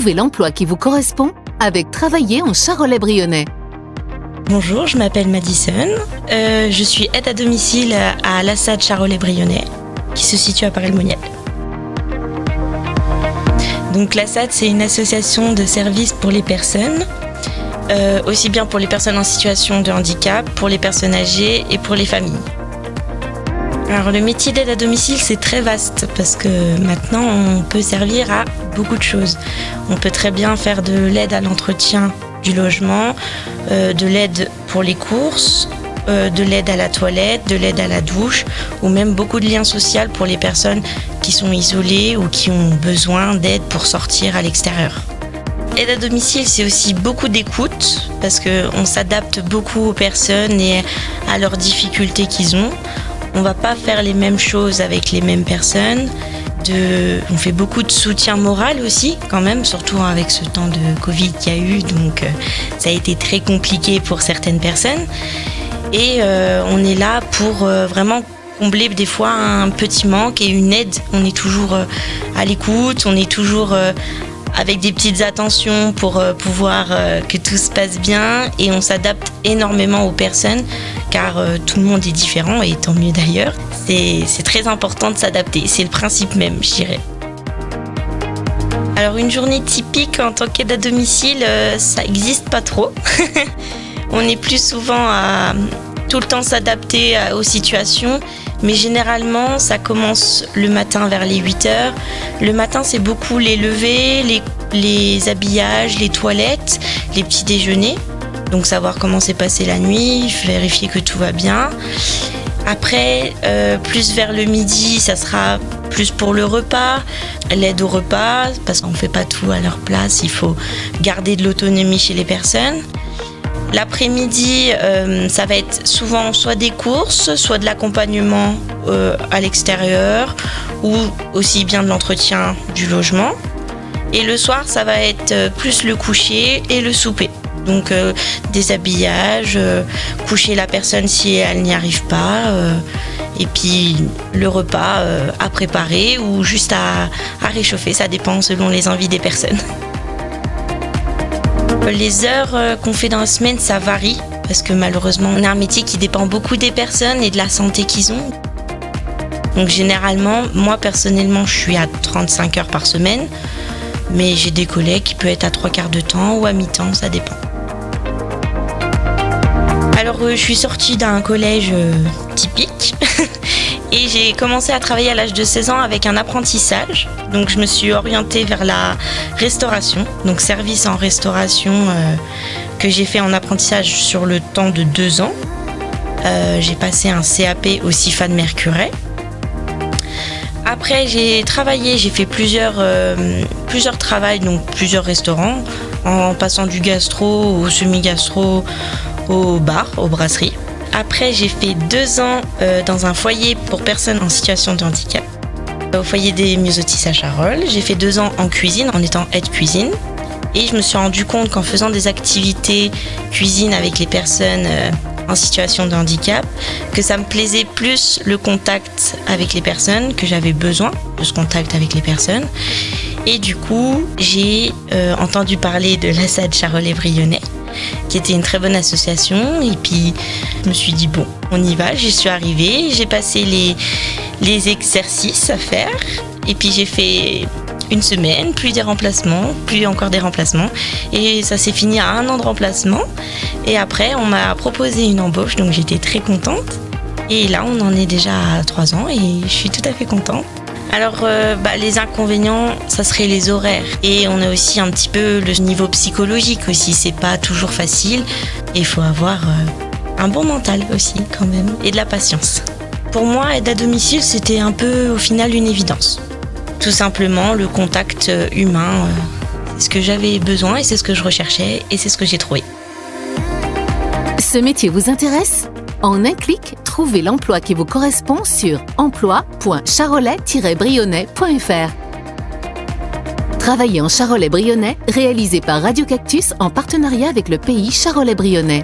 Trouvez l'emploi qui vous correspond avec Travailler en Charolais-Brionnais. Bonjour, je m'appelle Madison. Je suis aide à domicile à l'ASSAD Charolais-Brionnais, qui se situe à Paray-le-Monial. Donc l'ASSAD, c'est une association de services pour les personnes, aussi bien pour les personnes en situation de handicap, pour les personnes âgées et pour les familles. Alors le métier d'aide à domicile, c'est très vaste parce que maintenant on peut servir à beaucoup de choses. On peut très bien faire de l'aide à l'entretien du logement, de l'aide pour les courses, de l'aide à la toilette, de l'aide à la douche, ou même beaucoup de liens sociaux pour les personnes qui sont isolées ou qui ont besoin d'aide pour sortir à l'extérieur. Aide à domicile, c'est aussi beaucoup d'écoute parce qu'on s'adapte beaucoup aux personnes et à leurs difficultés qu'ils ont. On ne va pas faire les mêmes choses avec les mêmes personnes. On fait beaucoup de soutien moral aussi, quand même, surtout avec ce temps de Covid qu'il y a eu. Donc, ça a été très compliqué pour certaines personnes. Et on est là pour vraiment combler des fois un petit manque et une aide. On est toujours à l'écoute, on est toujours avec des petites attentions pour pouvoir que tout se passe bien. Et on s'adapte énormément aux personnes car tout le monde est différent et tant mieux d'ailleurs. C'est très important de s'adapter, c'est le principe même, je dirais. Alors une journée typique en tant qu'aide à domicile, ça n'existe pas trop. On est plus souvent à tout le temps s'adapter aux situations, mais généralement ça commence le matin vers les 8h. Le matin c'est beaucoup les levées, les habillages, les toilettes, les petits déjeuners. Donc savoir comment s'est passée la nuit, vérifier que tout va bien. Après, plus vers le midi, ça sera plus pour le repas, l'aide au repas, parce qu'on ne fait pas tout à leur place, il faut garder de l'autonomie chez les personnes. L'après-midi, ça va être souvent soit des courses, soit de l'accompagnement à l'extérieur, ou aussi bien de l'entretien du logement. Et le soir, ça va être plus le coucher et le souper. Donc des habillages, coucher la personne si elle n'y arrive pas, et puis le repas à préparer ou juste à réchauffer, ça dépend selon les envies des personnes. Les heures qu'on fait dans la semaine, ça varie, parce que malheureusement on a un métier qui dépend beaucoup des personnes et de la santé qu'ils ont. Donc généralement, moi personnellement, je suis à 35 heures par semaine, mais j'ai des collègues qui peuvent être à 3/4 de temps ou à mi-temps, ça dépend. Alors je suis sortie d'un collège typique et j'ai commencé à travailler à l'âge de 16 ans avec un apprentissage. Donc je me suis orientée vers la restauration, donc service en restauration que j'ai fait en apprentissage sur le temps de 2 ans. J'ai passé un CAP au CIFAD Mercurey. Après j'ai travaillé, j'ai fait plusieurs travails, donc plusieurs restaurants, en passant du gastro au semi-gastro, au bar, aux brasseries. Après, j'ai fait 2 ans dans un foyer pour personnes en situation de handicap, au foyer des Myosotis à Charolles. J'ai fait 2 ans en cuisine, en étant aide cuisine. Et je me suis rendu compte qu'en faisant des activités cuisine avec les personnes en situation de handicap, que ça me plaisait plus le contact avec les personnes, que j'avais besoin de ce contact avec les personnes. Et du coup, j'ai entendu parler de l'ASSAD Charolais-Brionnais, qui était une très bonne association. Et puis, je me suis dit, bon, on y va. J'y suis arrivée. J'ai passé les exercices à faire. Et puis, j'ai fait une semaine, puis des remplacements, puis encore des remplacements. Et ça s'est fini à 1 an de remplacement. Et après, on m'a proposé une embauche. Donc, j'étais très contente. Et là, on en est déjà à 3 ans et je suis tout à fait contente. Alors, les inconvénients, ça serait les horaires. Et on a aussi un petit peu le niveau psychologique aussi. C'est pas toujours facile. Et il faut avoir un bon mental aussi, quand même. Et de la patience. Pour moi, aide à domicile, c'était un peu, au final, une évidence. Tout simplement, le contact humain, c'est ce que j'avais besoin et c'est ce que je recherchais et c'est ce que j'ai trouvé. Ce métier vous intéresse ? En un clic, trouvez l'emploi qui vous correspond sur emploi.charolais-brionnais.fr. Travailler en Charolais-Brionnais, réalisé par Radio Cactus en partenariat avec le pays Charolais-Brionnais.